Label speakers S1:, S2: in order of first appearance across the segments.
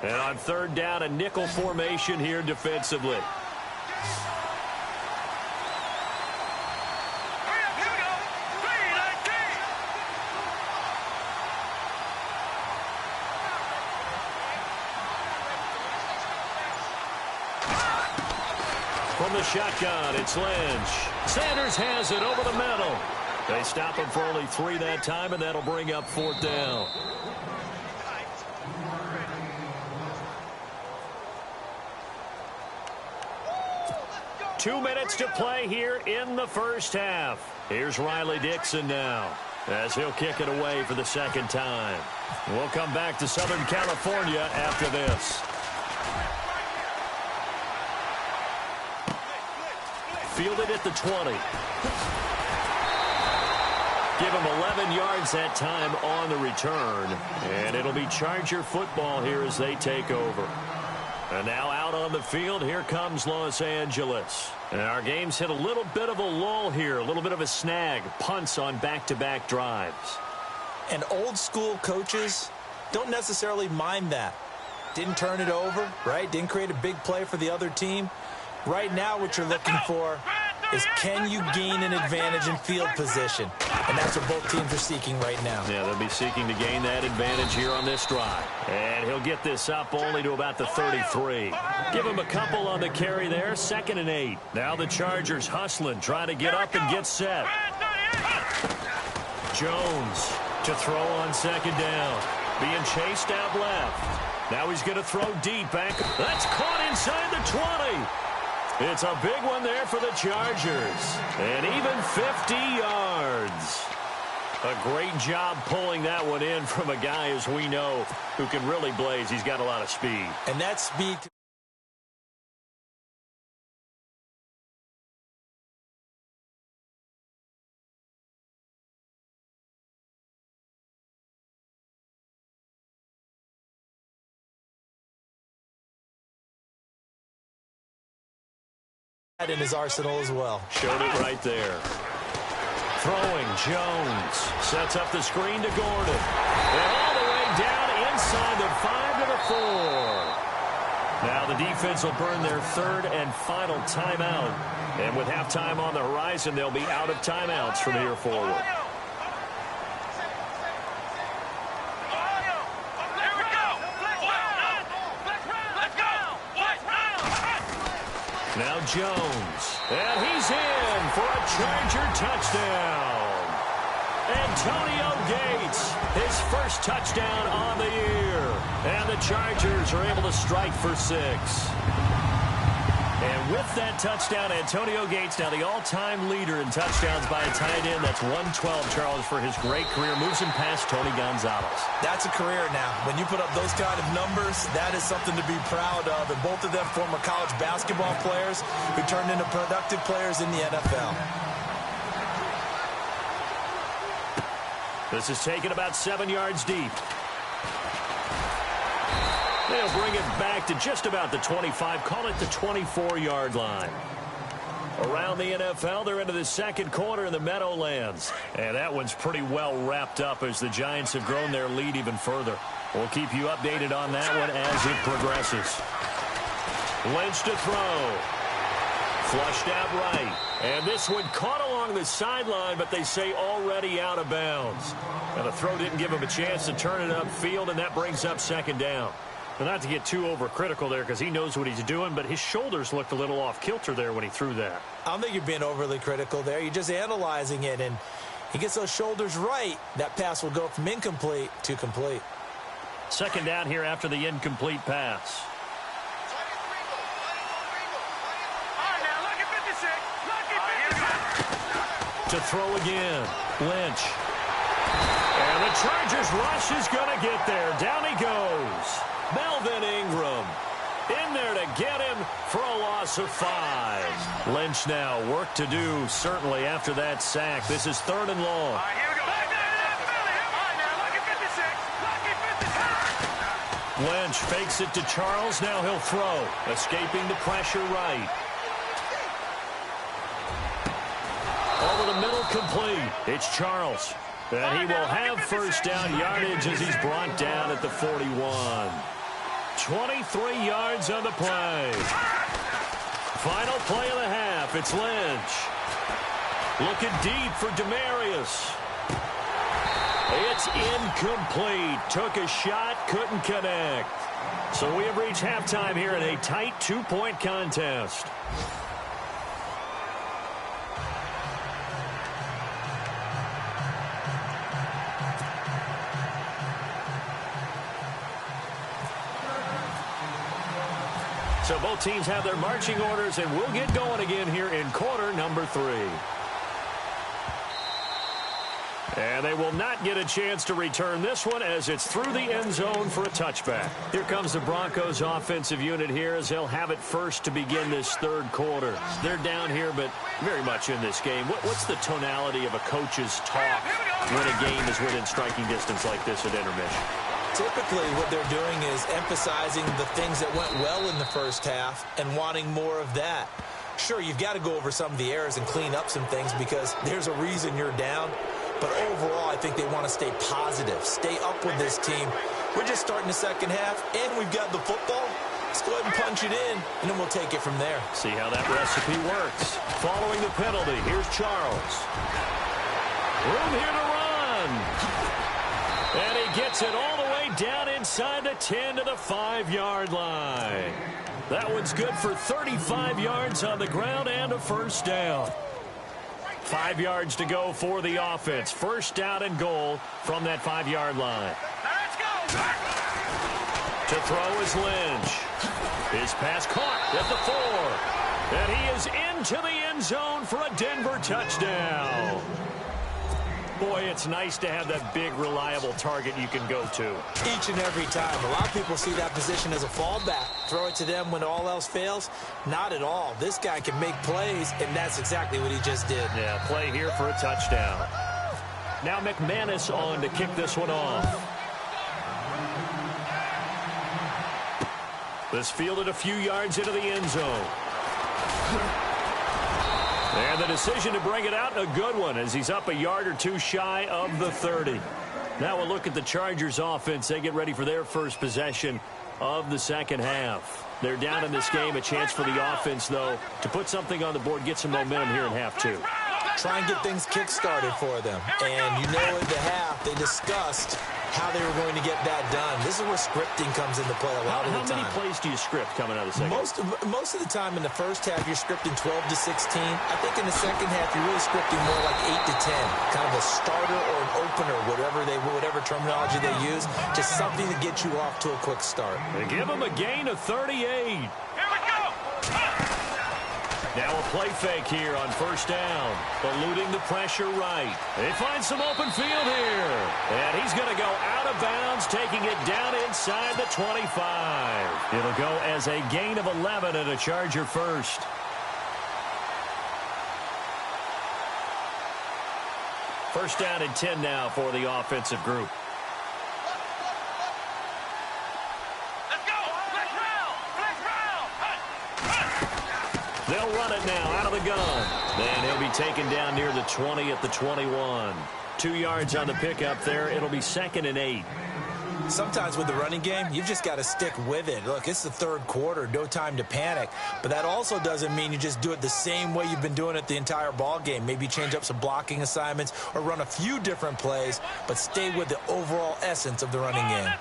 S1: And on third down, a nickel formation here defensively. From the shotgun, it's Lynch. Sanders has it over the middle. They stop him for only 3 that time, and that'll bring up 4th down. Two minutes to play here in the first half. Here's Riley Dixon now, as he'll kick it away for the second time. We'll come back to Southern California after this. Fielded at the 20. Give him 11 yards that time on the return. And it'll be Charger football here as they take over. And now out on the field, here comes Los Angeles. And our game's hit a little bit of a lull here, a little bit of a snag. Punts on back-to-back drives.
S2: And old-school coaches don't necessarily mind that. Didn't turn it over, right? Didn't create a big play for the other team. Right now what you're looking for is, can you gain an advantage in field position? And that's what both teams are seeking right now.
S1: Yeah, they'll be seeking to gain that advantage here on this drive. And he'll get this up only to about the 33. Give him a couple on the carry there, 2nd and 8. Now the Chargers hustling, trying to get up and get set. Jones to throw on 2nd down. Being chased out left. Now he's going to throw deep back. That's caught inside the 20. It's a big one there for the Chargers. And even 50 yards. A great job pulling that one in from a guy, as we know, who can really blaze. He's got a lot of speed.
S2: And that speed... in his arsenal as well.
S1: Showed it right there. Throwing, Jones sets up the screen to Gordon. And all the way down inside the 5 to the 4. Now the defense will burn their 3rd and final timeout. And with halftime on the horizon, they'll be out of timeouts from here forward. Now Jones, and he's in for a Charger touchdown. Antonio Gates, his first touchdown on the year. And the Chargers are able to strike for 6. And with that touchdown, Antonio Gates, now the all-time leader in touchdowns by a tight end. That's 112, Charles, for his great career. Moves him past Tony Gonzalez.
S2: That's a career now. When you put up those kind of numbers, that is something to be proud of. And both of them former college basketball players who turned into productive players in the NFL.
S1: This is taken about 7 yards deep. They'll bring it back to just about the 25, call it the 24-yard line. Around the NFL, they're into the second quarter in the Meadowlands. And that one's pretty well wrapped up as the Giants have grown their lead even further. We'll keep you updated on that one as it progresses. Lynch to throw. Flushed out right. And this one caught along the sideline, but they say already out of bounds. And the throw didn't give him a chance to turn it upfield, and that brings up 2nd down. Well, not to get too overcritical there because he knows what he's doing, but his shoulders looked a little off kilter there when he threw that.
S2: I don't think you're being overly critical there. You're just analyzing it, and he gets those shoulders right. That pass will go from incomplete to complete.
S1: 2nd down here after the incomplete pass. To throw again, Lynch. And the Chargers rush is going to get there. Down he goes. Melvin Ingram in there to get him for a loss of 5. Lynch now, work to do, certainly, after that sack. This is 3rd and long. Lynch fakes it to Charles. Now he'll throw. Escaping the pressure right. Over the middle, complete. It's Charles. And he will have first down yardage as he's brought down at the 41. 23 yards on the play. Final play of the half. It's Lynch. Looking deep for Demarius. It's incomplete. Took a shot, couldn't connect. So we have reached halftime here in a tight 2-point contest. So both teams have their marching orders, and we'll get going again here in quarter number 3. And they will not get a chance to return this one as it's through the end zone for a touchback. Here comes the Broncos offensive unit here as they'll have it first to begin this third quarter. They're down here, but very much in this game. What's the tonality of a coach's talk when a game is within striking distance like this at intermission?
S2: Typically, what they're doing is emphasizing the things that went well in the first half and wanting more of that. Sure, you've got to go over some of the errors and clean up some things because there's a reason you're down. But overall, I think they want to stay positive, stay up with this team. We're just starting the second half, and we've got the football. Let's go ahead and punch it in, and then we'll take it from there.
S1: See how that recipe works. Following the penalty, here's Charles. Room here to run. And he gets it all the way down inside the 10 to the 5-yard line. That one's good for 35 yards on the ground and a first down. 5 yards to go for the offense. First down and goal from that 5-yard line.
S3: Let's go.
S1: To throw is Lynch. His pass caught at the 4. And he is into the end zone for a Denver touchdown. Boy, it's nice to have that big, reliable target you can go to.
S2: Each and every time. A lot of people see that position as a fallback. Throw it to them when all else fails. Not at all. This guy can make plays, and that's exactly what he just did.
S1: Yeah, play here for a touchdown. Now McManus on to kick this one off. This fielded a few yards into the end zone. And the decision to bring it out, a good one, as he's up a yard or two shy of the 30. Now we'll look at the Chargers offense. They get ready for their first possession of the second half. They're down in this game. A chance for the offense, though, to put something on the board, get some momentum here in half 2.
S2: Try and get things kick-started for them. And you know, at the half, they discussed how they were going to get that done. This is where scripting comes into play a lot of the time.
S1: How many plays do you script coming out of the second?
S2: Most of the time in the first half, you're scripting 12 to 16. I think in the second half, you're really scripting more like 8 to 10. Kind of a starter or an opener, whatever terminology they use. Just something to get you off to a quick start.
S1: They give them a gain of 38.
S3: Here we go.
S1: Now a play fake here on first down. Eluding the pressure right. They find some open field here. And he's going to go out of bounds, taking it down inside the 25. It'll go as a gain of 11 and a Charger first. First down and 10 now for the offensive group. They'll run it now out of the gun. And he'll be taken down near the 20 at the 21. 2 yards on the pickup there. It'll be 2nd and 8.
S2: Sometimes with the running game, you've just got to stick with it. Look, it's the third quarter, no time to panic. But that also doesn't mean you just do it the same way you've been doing it the entire ball game. Maybe change up some blocking assignments or run a few different plays, but stay with the overall essence of the running game.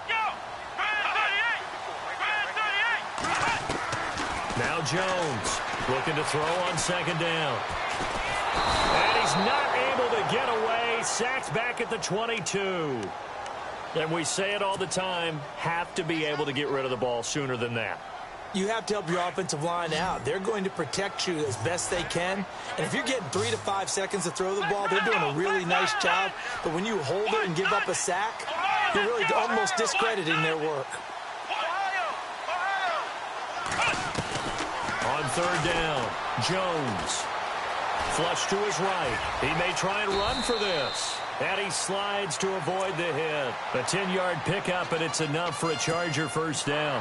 S1: Now Jones looking to throw on second down. And he's not able to get away. Sacked back at the 22. And we say it all the time, have to be able to get rid of the ball sooner than that.
S2: You have to help your offensive line out. They're going to protect you as best they can. And if you're getting 3 to 5 seconds to throw the ball, they're doing a really nice job. But when you hold it and give up a sack, you're really almost discrediting their work.
S1: On third down, Jones. Flush to his right. He may try and run for this. And he slides to avoid the hit. A 10-yard pickup, and it's enough for a Charger first down.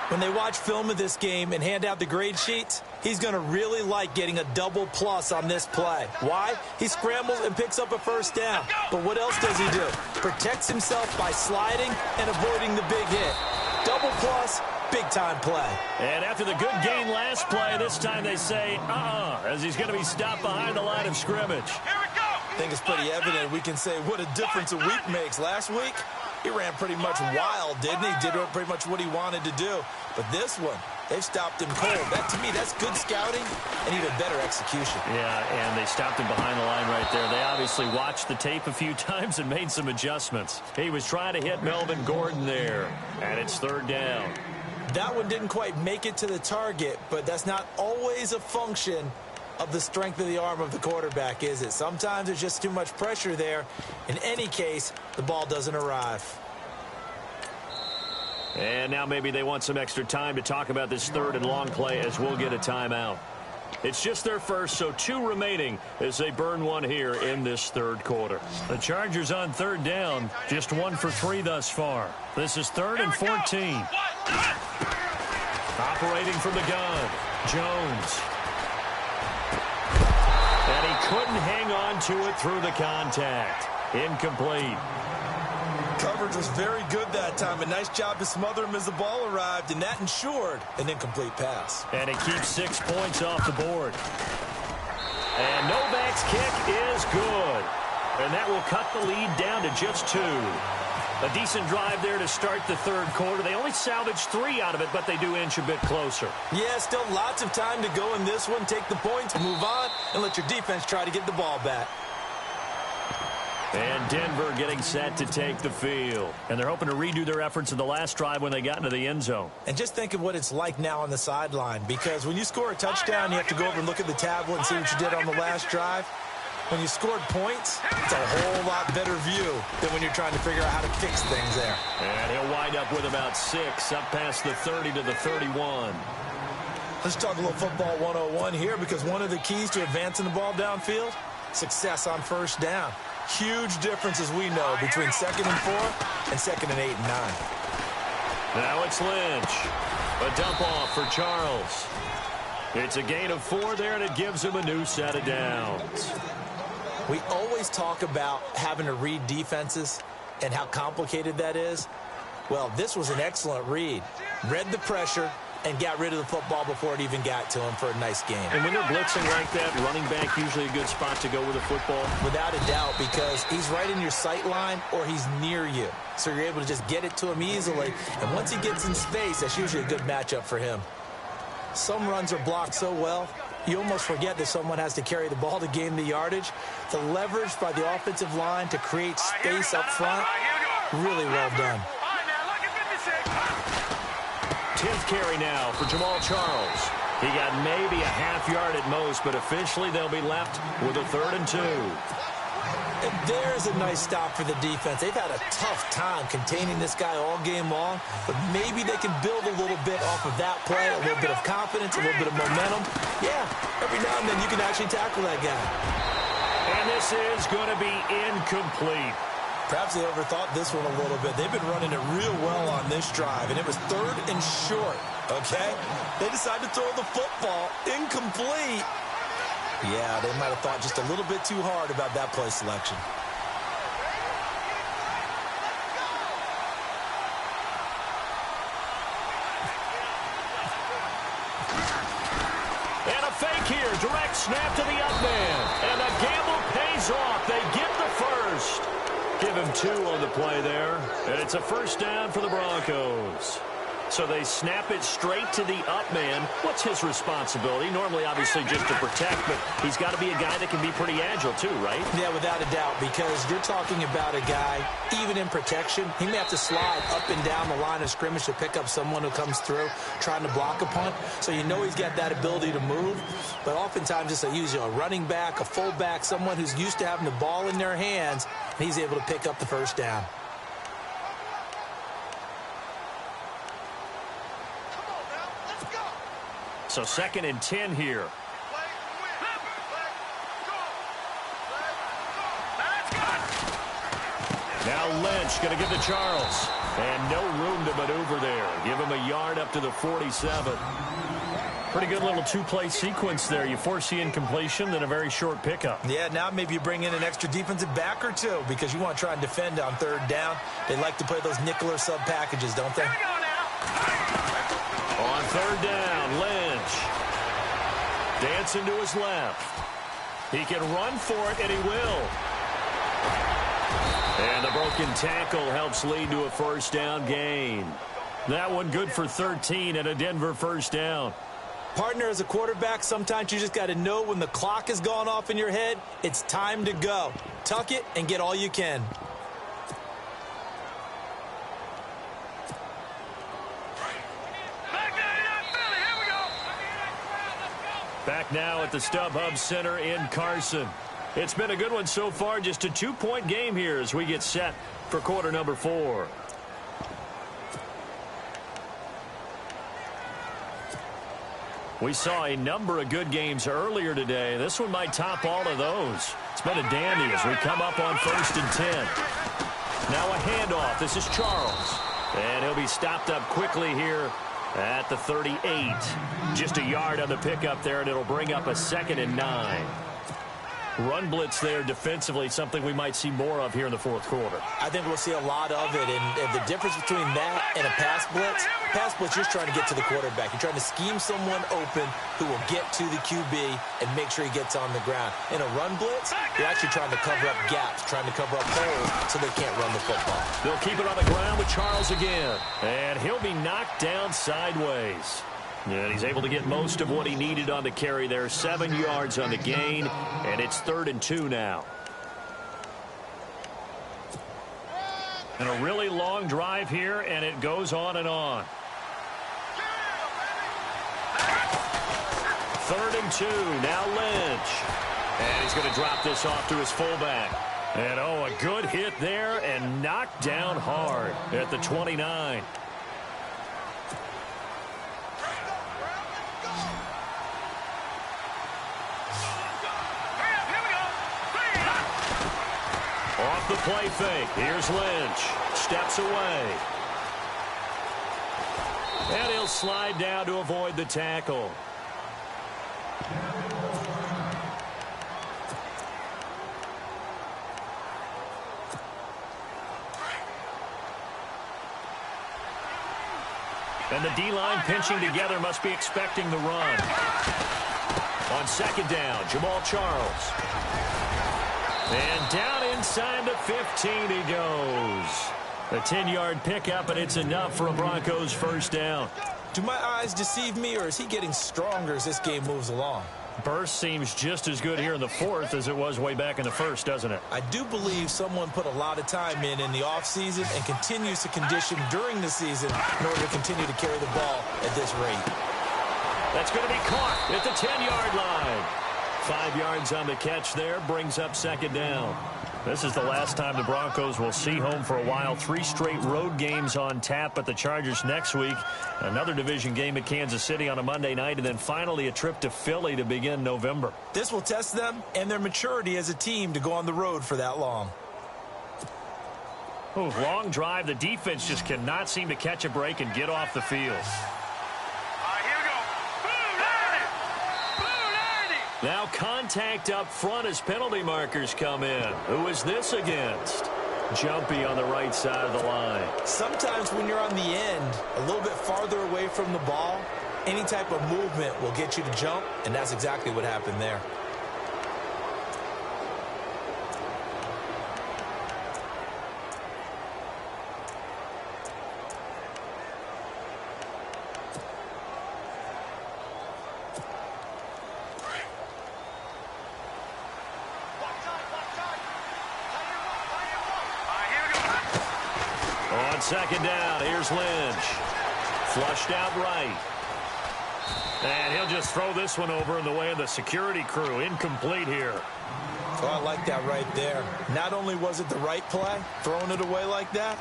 S2: When they watch film of this game and hand out the grade sheets, he's going to really like getting a double plus on this play. Why? He scrambles and picks up a first down. But what else does he do? Protects himself by sliding and avoiding the big hit. Double plus, Big-time play.
S1: And after the good gain last play, this time they say, as he's going to be stopped behind the line of scrimmage.
S3: Here we go.
S2: I think it's pretty evident. We can say what a difference a week makes. Last week, he ran pretty much wild, didn't he? Did pretty much what he wanted to do. But this one, they've stopped him cold. That, to me, that's good scouting and even better execution.
S1: Yeah, and they stopped him behind the line right there. They obviously watched the tape a few times and made some adjustments. He was trying to hit Melvin Gordon there, and it's third down.
S2: That one didn't quite make it to the target, but that's not always a function of the strength of the arm of the quarterback, is it? Sometimes there's just too much pressure there. In any case, the ball doesn't arrive.
S1: And now maybe they want some extra time to talk about this third and long play as we'll get a timeout. It's just their first, so 2 remaining as they burn one here in this third quarter. The Chargers on third down, just 1 for 3 thus far. This is 3rd and 14. Operating from the gun, Jones. And he couldn't hang on to it through the contact. Incomplete.
S2: Coverage was very good that time. A nice job to smother him as the ball arrived, and that ensured an incomplete pass.
S1: And it keeps 6 points off the board. And Novak's kick is good. And that will cut the lead down to just 2. A decent drive there to start the third quarter. They only salvaged 3 out of it, but they do inch a bit closer.
S2: Yeah, still lots of time to go in this one. Take the points, move on, and let your defense try to get the ball back.
S1: And Denver getting set to take the field. And they're hoping to redo their efforts in the last drive when they got into the end zone.
S2: And just think of what it's like now on the sideline, because when you score a touchdown, you have to go over and look at the tablet and see what you did on the last drive. When you scored points, it's a whole lot better view than when you're trying to figure out how to fix things there.
S1: And he'll wind up with about 6, up past the 30 to the 31.
S2: Let's talk a little football 101 here, because one of the keys to advancing the ball downfield, success on first down. Huge difference, as we know, between 2nd and 4 and 2nd and 8 and 9.
S1: Now it's Lynch. A dump off for Charles. It's a gain of 4 there, and it gives him a new set of downs.
S2: We always talk about having to read defenses and how complicated that is. Well, this was an excellent read. Read the pressure and got rid of the football before it even got to him for a nice game.
S1: And when they're blitzing like that, running back usually a good spot to go with the football?
S2: Without a doubt, because he's right in your sight line or he's near you. So you're able to just get it to him easily. And once he gets in space, that's usually a good matchup for him. Some runs are blocked so well, you almost forget that someone has to carry the ball to gain the yardage. The leverage by the offensive line to create space up front, really well done.
S1: 10th carry now for Jamal Charles. He got maybe a half yard at most, but officially they'll be left with a 3rd and 2.
S2: And there's a nice stop for the defense. They've had a tough time containing this guy all game long, but maybe they can build a little bit off of that play, a little bit of confidence, a little bit of momentum. Yeah, every now and then you can actually tackle that guy.
S1: And this is going to be incomplete.
S2: Perhaps they overthought this one a little bit. They've been running it real well on this drive, and it was 3rd and short, okay? They decided to throw the football incomplete. Yeah, they might have thought just a little bit too hard about that play selection.
S1: And a fake here. Direct snap to the up man. And the gamble pays off. They get the first. Give him 2 on the play there. And it's a first down for the Broncos. So they snap it straight to the up man. What's his responsibility? Normally, obviously, just to protect, but he's got to be a guy that can be pretty agile too, right?
S2: Yeah, without a doubt, because you're talking about a guy, even in protection, he may have to slide up and down the line of scrimmage to pick up someone who comes through trying to block a punt. So you know he's got that ability to move, but oftentimes it's usually a running back, a fullback, someone who's used to having the ball in their hands, and he's able to pick up the first down.
S1: So 2nd and 10 here. Now Lynch going to give to Charles. And no room to maneuver there. Give him a yard up to the 47. Pretty good little 2-play sequence there. You force the incompletion, then a very short pickup.
S2: Yeah, now maybe you bring in an extra defensive back or 2 because you want to try and defend on 3rd down. They like to play those nickel or sub packages, don't they?
S3: Here we go now.
S1: Dancing to his left. He can run for it, and he will. And the broken tackle helps lead to a first down gain. That one good for 13 and a Denver first down.
S2: Partner, as a quarterback, sometimes you just got to know when the clock has gone off in your head, it's time to go. Tuck it and get all you can.
S1: Back now at the StubHub Center in Carson. It's been a good one so far, just a 2-point game here as we get set for quarter number 4. We saw a number of good games earlier today. This one might top all of those. It's been a dandy as we come up on 1st and 10. Now a handoff. This is Charles. And he'll be stopped up quickly here at the 38. Just a yard on the pickup there, and it'll bring up a 2nd and 9. Run blitz there defensively, something we might see more of here in the 4th quarter.
S2: I think we'll see a lot of it, and the difference between that and a pass blitz, you're just trying to get to the quarterback. You're trying to scheme someone open who will get to the QB and make sure he gets on the ground. In a run blitz, you're actually trying to cover up gaps, trying to cover up holes so they can't run the football.
S1: They'll keep it on the ground with Charles again, and he'll be knocked down sideways. And he's able to get most of what he needed on the carry there. 7 yards on the gain, and it's 3rd and 2 now. And a really long drive here, and it goes on and on. 3rd and 2, now Lynch. And he's going to drop this off to his fullback. And, oh, a good hit there and knocked down hard at the 29. Off the play fake. Here's Lynch. Steps away. And he'll slide down to avoid the tackle. And the D-line pinching together must be expecting the run. On 2nd down, Jamal Charles. And down inside the 15 he goes. A 10-yard pickup, and it's enough for a Broncos first down.
S2: Do my eyes deceive me, or is he getting stronger as this game moves along?
S1: Burst seems just as good here in the 4th as it was way back in the 1st, doesn't it?
S2: I do believe someone put a lot of time in the offseason and continues to condition during the season in order to continue to carry the ball at this rate.
S1: That's going to be caught at the 10-yard line. 5 yards on the catch there, brings up 2nd down. This is the last time the Broncos will see home for a while. 3 straight road games on tap at the Chargers next week. Another division game at Kansas City on a Monday night, and then finally a trip to Philly to begin November.
S2: This will test them and their maturity as a team to go on the road for that long.
S1: Ooh, long drive. The defense just cannot seem to catch a break and get off the field. Now contact up front as penalty markers come in. Who is this against? Jumpy on the right side of the line.
S2: Sometimes when you're on the end, a little bit farther away from the ball, any type of movement will get you to jump, and that's exactly what happened there.
S1: On 2nd down, here's Lynch. Flushed out right. And he'll just throw this one over in the way of the security crew. Incomplete here.
S2: Oh, I like that right there. Not only was it the right play, throwing it away like that,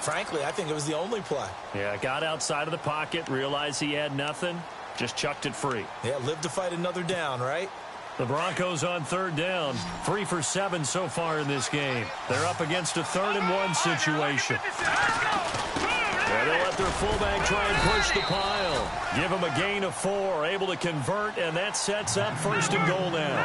S2: frankly, I think it was the only play.
S1: Yeah, got outside of the pocket, realized he had nothing, just chucked it free.
S2: Yeah, live to fight another down, right?
S1: The Broncos on 3rd down, 3 for 7 so far in this game. They're up against a 3rd and 1 situation. And they'll let their fullback try and push the pile. Give him a gain of 4, able to convert, and that sets up 1st and goal now.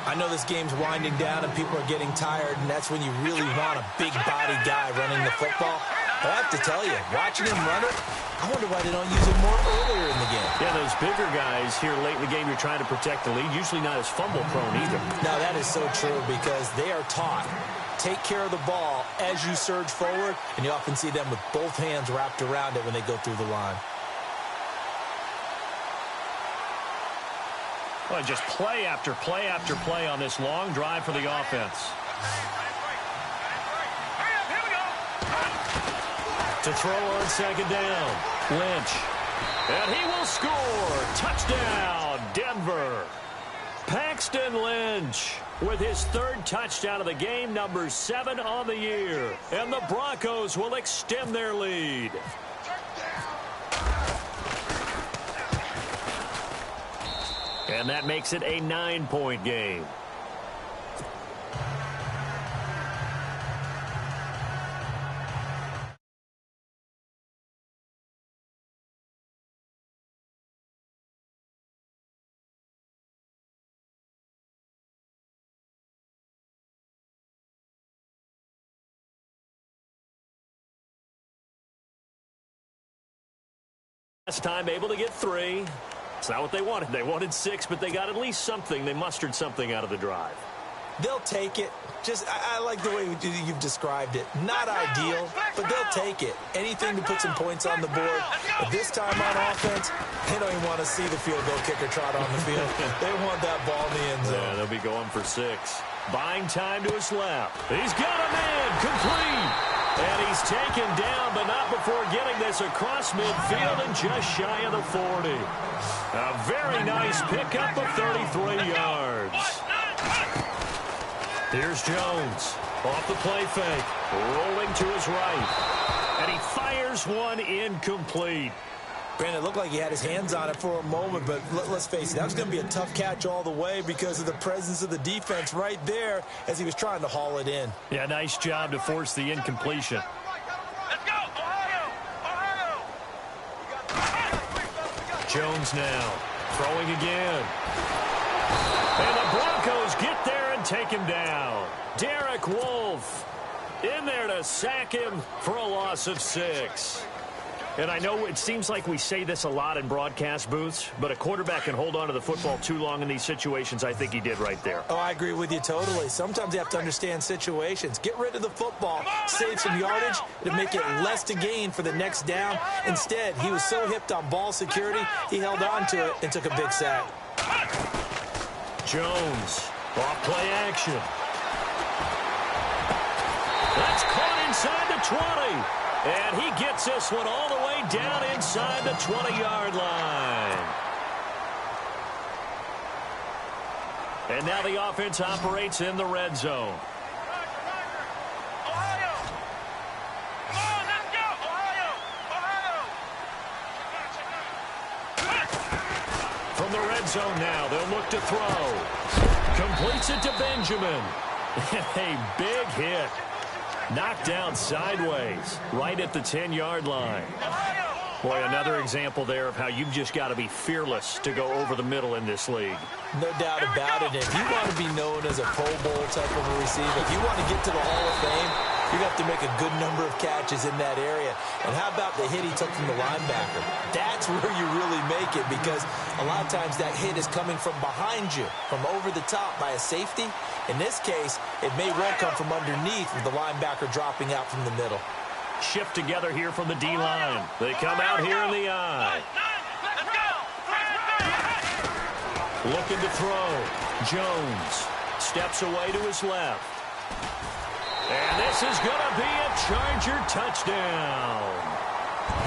S2: I know this game's winding down and people are getting tired, and that's when you really want a big body guy running the football. I have to tell you, watching him run it, I wonder why they don't use him more earlier in the game.
S1: Yeah, those bigger guys here late in the game, you're trying to protect the lead, usually not as fumble-prone either.
S2: No, that is so true because they are taught. Take care of the ball as you surge forward, and you often see them with both hands wrapped around it when they go through the line.
S1: Well, just play after play after play on this long drive for the offense. To throw on second down, Lynch. And he will score. Touchdown, Denver. Paxton Lynch with his third touchdown of the game, number 7 on the year. And the Broncos will extend their lead. And that makes it a 9-point game. Last time able to get 3. It's not what they wanted. They wanted 6, but they got at least something. They mustered something out of the drive.
S2: They'll take it. I like the way you've described it. Not ideal, but they'll take it. Anything to put some points on the board. But this time on offense, they don't even want to see the field goal kicker trot on the field. They want that ball in the end zone.
S1: Yeah, they'll be going for 6. Buying time to his left. He's got a man. Complete. And he's taken down, but not before getting this across midfield and just shy of the 40. A very nice pickup of 33 yards. Here's Jones. Off the play fake. Rolling to his right. And he fires one incomplete.
S2: Brandon, it looked like he had his hands on it for a moment, but let's face it, that was going to be a tough catch all the way because of the presence of the defense right there as he was trying to haul it in.
S1: Yeah, nice job to force the incompletion.
S3: Let's go, Ohio! Ohio!
S1: Jones now throwing again. And the Broncos get there and take him down. Derek Wolfe in there to sack him for a loss of 6. And I know it seems like we say this a lot in broadcast booths, but a quarterback can hold on to the football too long in these situations. I think he did right there.
S2: Oh, I agree with you totally. Sometimes you have to understand situations. Get rid of the football, save some yardage to make it less to gain for the next down. Instead, he was so hipped on ball security, he held on to it and took a big sack.
S1: Jones, off play action. That's caught inside the 20. And he gets this one all the way down inside the 20-yard line. And now the offense operates in the red zone.
S3: Ohio! Come on, let's go! Ohio! Ohio!
S1: From the red zone now, they'll look to throw. Completes it to Benjamin. A big hit. Knocked down sideways, right at the 10-yard line. Boy, another example there of how you've just got to be fearless to go over the middle in this league.
S2: No doubt about it. If you want to be known as a Pro Bowl type of a receiver, if you want to get to the Hall of Fame, you have to make a good number of catches in that area. And how about the hit he took from the linebacker? That's where you really make it because a lot of times that hit is coming from behind you, from over the top by a safety. In this case, it may well come from underneath with the linebacker dropping out from the middle.
S1: Shift together here from the D-line. They come out here in the I. Looking to throw. Jones steps away to his left. And this is going to be a Charger touchdown.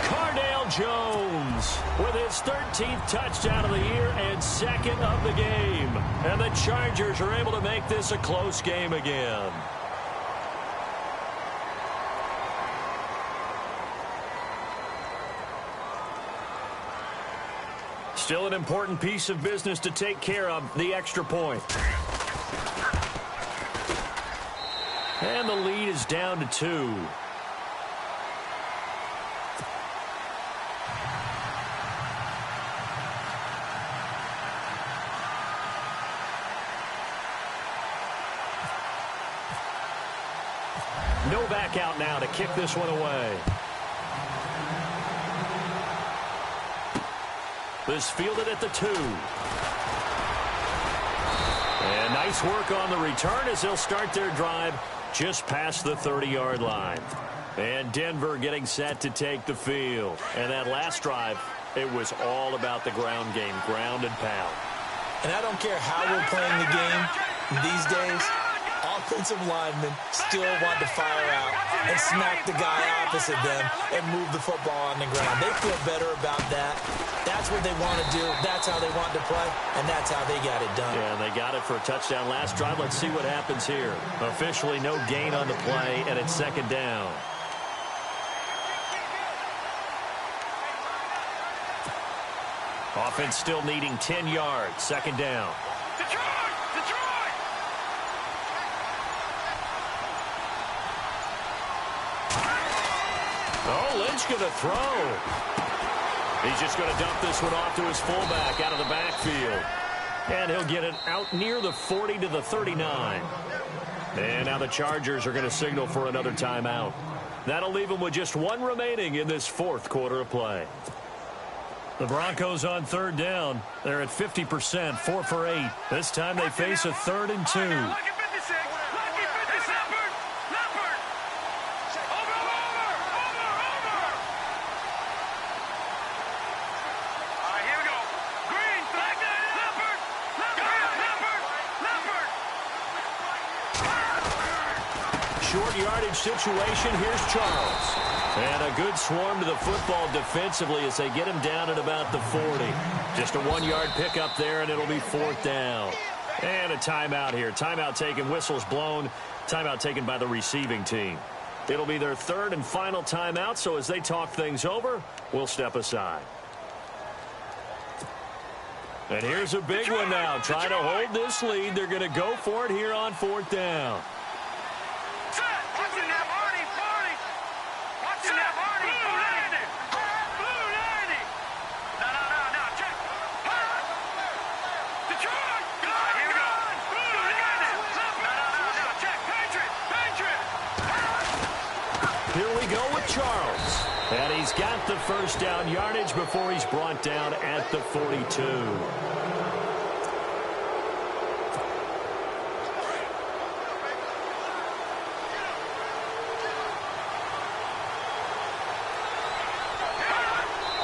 S1: Cardale Jones with his 13th touchdown of the year and 2nd of the game. And the Chargers are able to make this a close game again. Still an important piece of business to take care of, the extra point. And the lead is down to 2. No back out now to kick this one away. This fielded at the 2. And nice work on the return as they'll start their drive just past the 30-yard line. And Denver getting set to take the field. And that last drive, it was all about the ground game, ground and pound.
S2: And I don't care how we're playing the game these days, offensive linemen still want to fire out and smack the guy opposite them and move the football on the ground. They feel better about that. That's what they want to do. That's how they want to play, and that's how they got it done.
S1: Yeah, and they got it for a touchdown last drive. Let's see what happens here. Officially no gain on the play, and it's second down. Offense still needing 10 yards. Second down.
S3: Detroit! Detroit!
S1: Oh, Lynch going to throw. He's just going to dump this one off to his fullback out of the backfield. And he'll get it out near the 40 to the 39. And now the Chargers are going to signal for another timeout. That'll leave them with just one remaining in this fourth quarter of play. The Broncos on third down. They're at 50%, 4 for 8. This time they face a 3rd and 2.
S3: Lucky 56! Lucky 56! Leopard! Leopard! Over! All right, here we go. Green, flag, Leopard! Leopard! Leopard!
S1: Short yardage situation. Here's Charles. And a good swarm to the football defensively as they get him down at about the 40. Just a 1-yard pickup there, and it'll be 4th down. And a timeout here. Timeout taken, whistles blown. Timeout taken by the receiving team. It'll be their 3rd and final timeout, so as they talk things over, we'll step aside. And here's a big one now. Trying to hold this lead. They're going to go for it here on 4th down. Here we go with Charles. And he's got the first down yardage before he's brought down at the 42.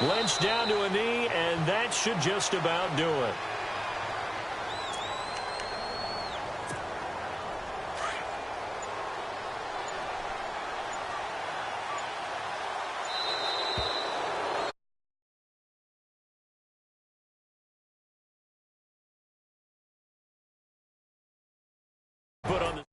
S1: Lynch down to a knee, and that should just about do it. Put on the